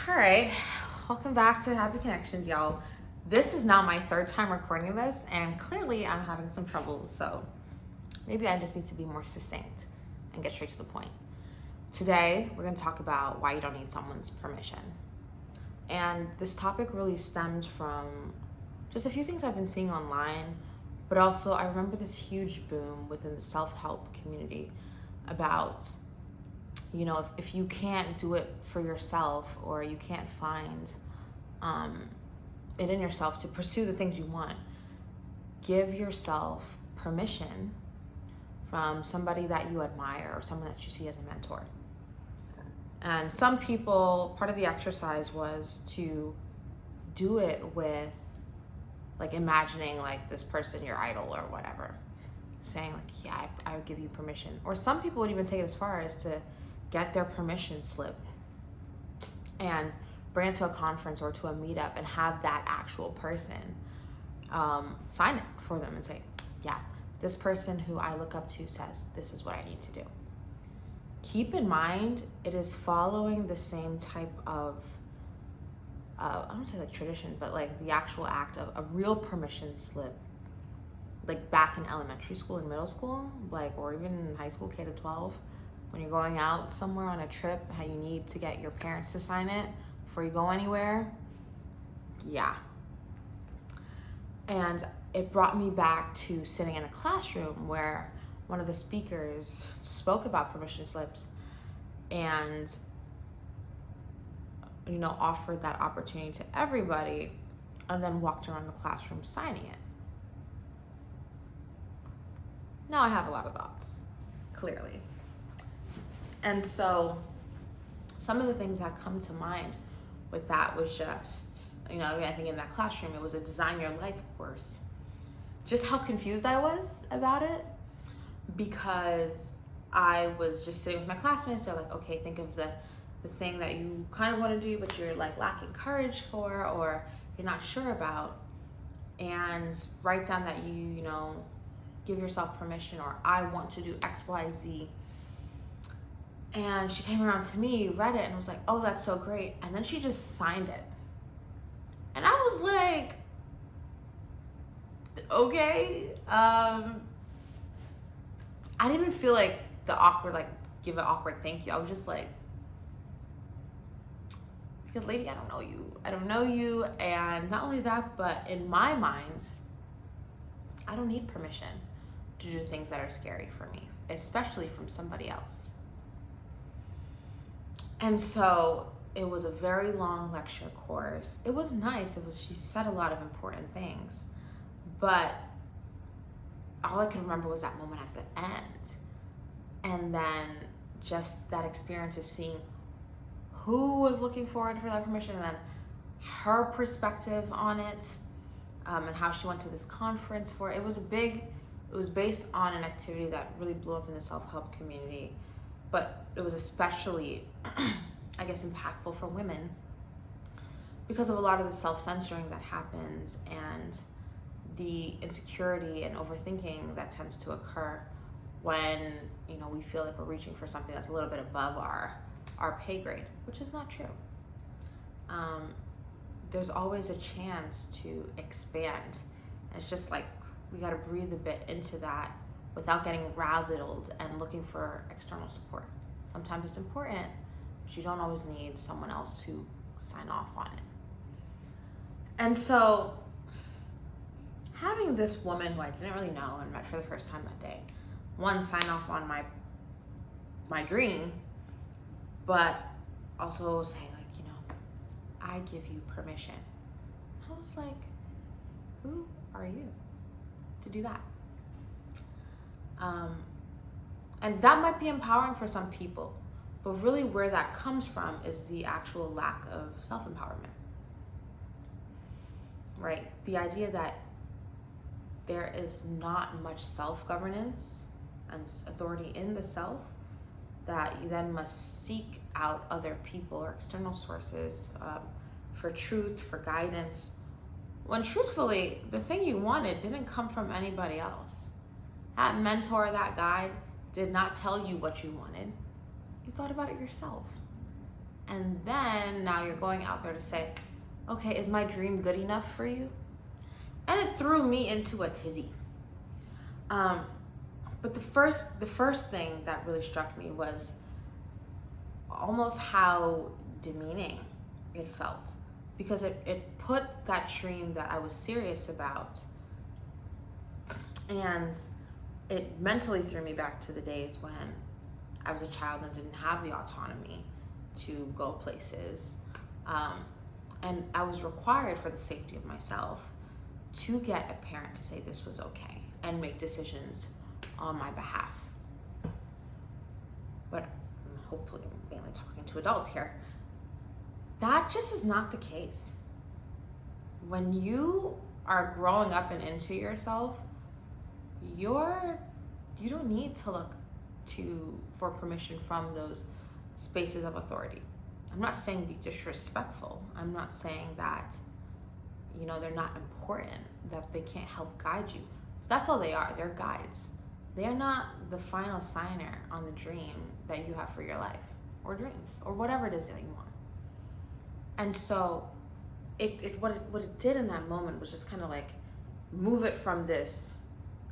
All right, welcome back to Happy Connections, y'all. This is now my third time recording this, and clearly I'm having some troubles, so maybe I just need to be more succinct and get straight to the point. Today, we're going to talk about why you don't need someone's permission. And this topic really stemmed from just a few things I've been seeing online, but also I remember this huge boom within the self-help community about if you can't do it for yourself, or you can't find it in yourself to pursue the things you want, give yourself permission from somebody that you admire or someone that you see as a mentor. And some people, part of the exercise was to do it with imagining this person, your idol or whatever, saying I would give you permission. Or some people would even take it as far as to get their permission slip and bring it to a conference or to a meetup and have that actual person sign it for them and say, yeah, this person who I look up to says this is what I need to do. Keep in mind, it is following the same type of, I don't say tradition, but the actual act of a real permission slip, back in elementary school and middle school, or even in high school, K to 12, when you're going out somewhere on a trip, how you need to get your parents to sign it before you go anywhere. Yeah. And it brought me back to sitting in a classroom where one of the speakers spoke about permission slips and offered that opportunity to everybody, and then walked around the classroom signing it. Now I have a lot of thoughts, clearly. And so some of the things that come to mind with that was just, I think in that classroom, it was a Design Your Life course. Just how confused I was about it, because I was just sitting with my classmates. They're like, okay, think of the thing that you kind of want to do, but you're lacking courage for, or you're not sure about, and write down that you give yourself permission, or I want to do X, Y, Z. And she came around to me, read it, and was like, oh, that's so great. And then she just signed it. And I was like, okay. I didn't even feel like the awkward, give an awkward thank you. I was just like, because lady, I don't know you. I don't know you. And not only that, but in my mind, I don't need permission to do things that are scary for me, especially from somebody else. And so it was a very long lecture course. It was nice. She said a lot of important things, but all I could remember was that moment at the end. And then just that experience of seeing who was looking forward for that permission, and then her perspective on it, and how she went to this conference for it. It was based on an activity that really blew up in the self-help community, but it was especially, I guess, impactful for women because of a lot of the self-censoring that happens and the insecurity and overthinking that tends to occur when we feel like we're reaching for something that's a little bit above our pay grade, which is not true. There's always a chance to expand, and it's just we got to breathe a bit into that without getting razzled and looking for external support. Sometimes it's important, but you don't always need someone else to sign off on it. And so having this woman who I didn't really know and met for the first time that day, one, sign off on my dream, but also say I give you permission. I was like, who are you to do that? And that might be empowering for some people, but really where that comes from is the actual lack of self-empowerment, right? The idea that there is not much self-governance and authority in the self, that you then must seek out other people or external sources for truth, for guidance, when truthfully, the thing you wanted didn't come from anybody else. That mentor, that guide did not tell you what you wanted. You thought about it yourself. And then now you're going out there to say, okay, is my dream good enough for you? And it threw me into a tizzy. But the first thing that really struck me was almost how demeaning it felt, because it put that dream that I was serious about, and it mentally threw me back to the days when I was a child and didn't have the autonomy to go places. And I was required, for the safety of myself, to get a parent to say this was okay and make decisions on my behalf. But hopefully I'm mainly talking to adults here. That just is not the case. When you are growing up and into yourself, you don't need to look for permission from those spaces of authority. I'm not saying be disrespectful. I'm not saying that, they're not important, that they can't help guide you. That's all they are. They're guides. They are not the final signer on the dream that you have for your life, or dreams, or whatever it is that you want. And so what it did in that moment was just kind of like move it from this,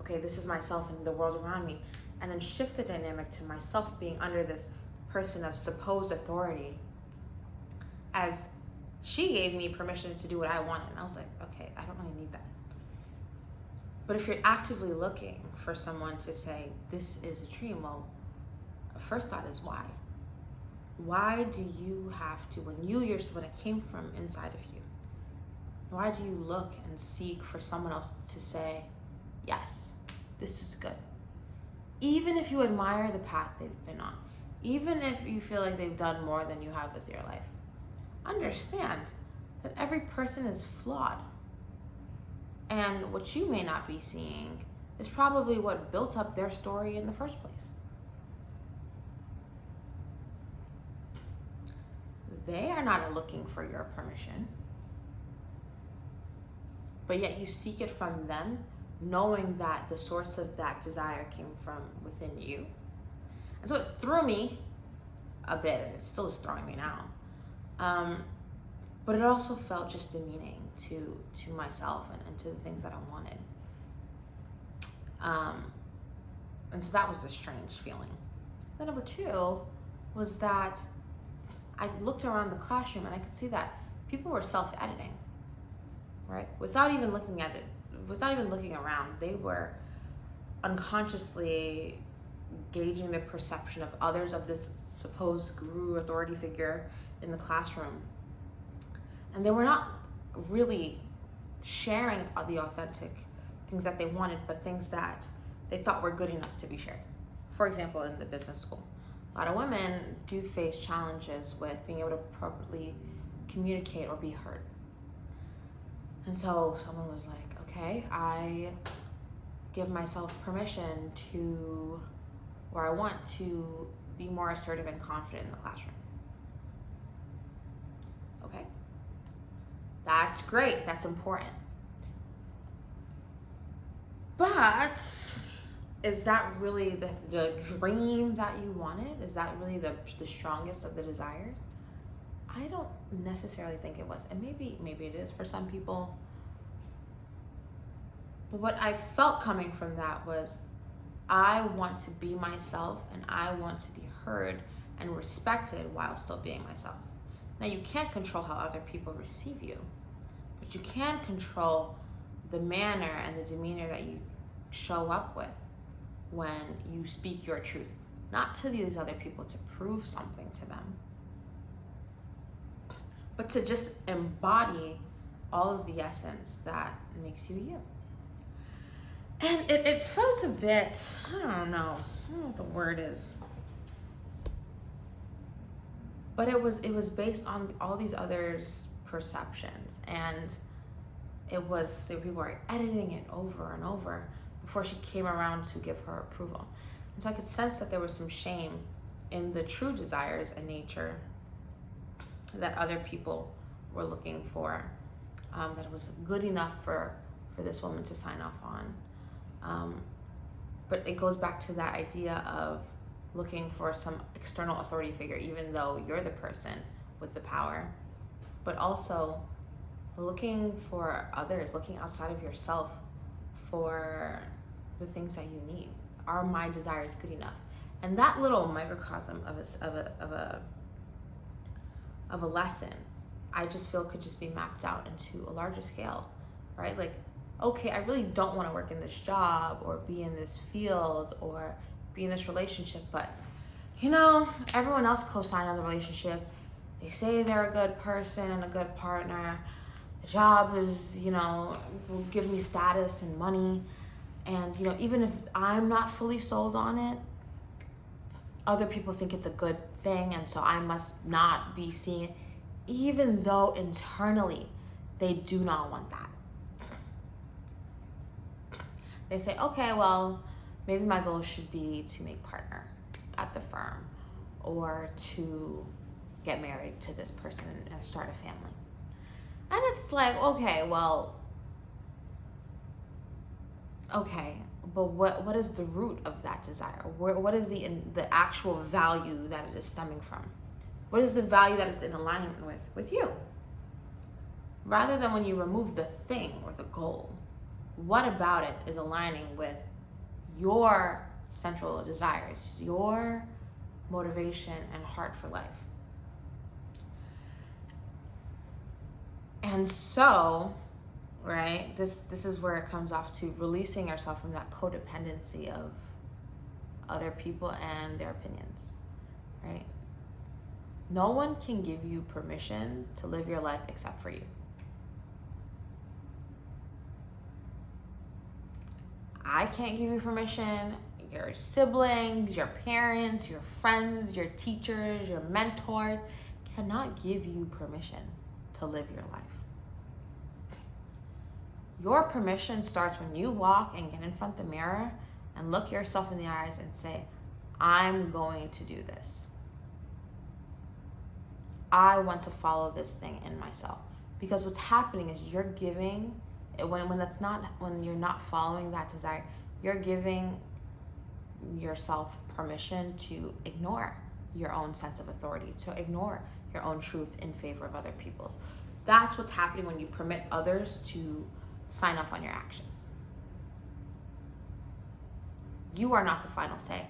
okay, this is myself and the world around me, and then shift the dynamic to myself being under this person of supposed authority, as she gave me permission to do what I wanted. And I was like, okay, I don't really need that. But if you're actively looking for someone to say, this is a dream, well, first thought is why? Why do you have to, when it came from inside of you, why do you look and seek for someone else to say, yes, this is good? Even if you admire the path they've been on, even if you feel like they've done more than you have with your life, understand that every person is flawed. And what you may not be seeing is probably what built up their story in the first place. They are not looking for your permission, but yet you seek it from them, knowing that the source of that desire came from within you. And so it threw me a bit, and it still is throwing me now. But it also felt just demeaning to myself and to the things that I wanted. And so that was a strange feeling. Then number two was that I looked around the classroom and I could see that people were self-editing, right? Without even looking at it, without even looking around, they were unconsciously gauging the perception of others of this supposed guru authority figure in the classroom. And they were not really sharing the authentic things that they wanted, but things that they thought were good enough to be shared. For example, in the business school, a lot of women do face challenges with being able to appropriately communicate or be heard. And so someone was like, okay, I give myself permission I want to be more assertive and confident in the classroom. Okay, that's great, that's important. But is that really the dream that you wanted? Is that really the strongest of the desires? I don't necessarily think it was. And maybe it is for some people. But what I felt coming from that was, I want to be myself and I want to be heard and respected while still being myself. Now, you can't control how other people receive you, but you can control the manner and the demeanor that you show up with when you speak your truth, not to these other people to prove something to them, but to just embody all of the essence that makes you you. And it felt a bit, I don't know what the word is, but it was based on all these others' perceptions, and people were editing it over and over before she came around to give her approval. And so I could sense that there was some shame in the true desires and nature that other people were looking for, that it was good enough for this woman to sign off on. But it goes back to that idea of looking for some external authority figure, even though you're the person with the power, but also looking for others, looking outside of yourself for the things that you need. Are my desires good enough? And that little microcosm of a lesson, I just feel could just be mapped out into a larger scale, right? Like, okay, I really don't want to work in this job or be in this field or be in this relationship, but everyone else co-signed on the relationship. They say they're a good person and a good partner. The job is, will give me status and money. And, even if I'm not fully sold on it, other people think it's a good thing, and so I must not be seeing it, even though internally they do not want that. They say, okay, well, maybe my goal should be to make partner at the firm or to get married to this person and start a family. And it's like, okay, but what is the root of that desire? What is the actual value that it is stemming from? What is the value that it's in alignment with you? Rather than when you remove the thing or the goal, what about it is aligning with your central desires, your motivation and heart for life? And so, right, this is where it comes off to releasing yourself from that codependency of other people and their opinions, right? No one can give you permission to live your life except for you. I can't give you permission. Your siblings, your parents, your friends, your teachers, your mentors cannot give you permission to live your life. Your permission starts when you walk and get in front of the mirror and look yourself in the eyes and say, I'm going to do this. I want to follow this thing in myself. Because what's happening is you're giving, when you're not following that desire, you're giving yourself permission to ignore your own sense of authority, to ignore your own truth in favor of other people's. That's what's happening when you permit others to sign off on your actions. You are not the final say.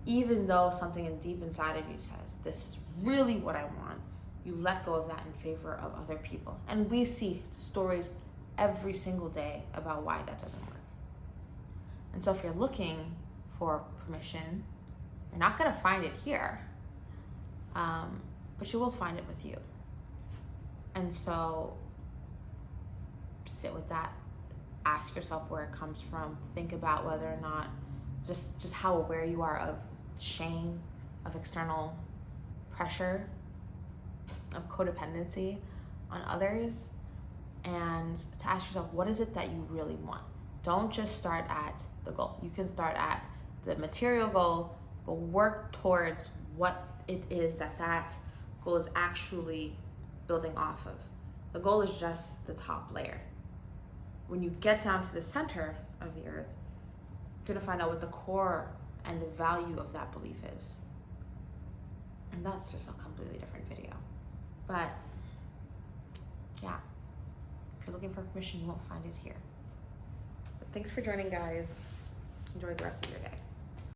Even though something deep inside of you says, this is really what I want, you let go of that in favor of other people. And we see stories every single day about why that doesn't work. And so if you're looking for permission, you're not going to find it here, but you will find it with you. And so sit with that, ask yourself where it comes from, think about whether or not, just how aware you are of shame, of external pressure, of codependency on others, and to ask yourself, what is it that you really want? Don't just start at the goal. You can start at the material goal, but work towards what it is that goal is actually building off of. The goal is just the top layer. When you get down to the center of the earth, you're gonna find out what the core and the value of that belief is. And that's just a completely different video. But yeah, if you're looking for permission, you won't find it here. But thanks for joining, guys. Enjoy the rest of your day.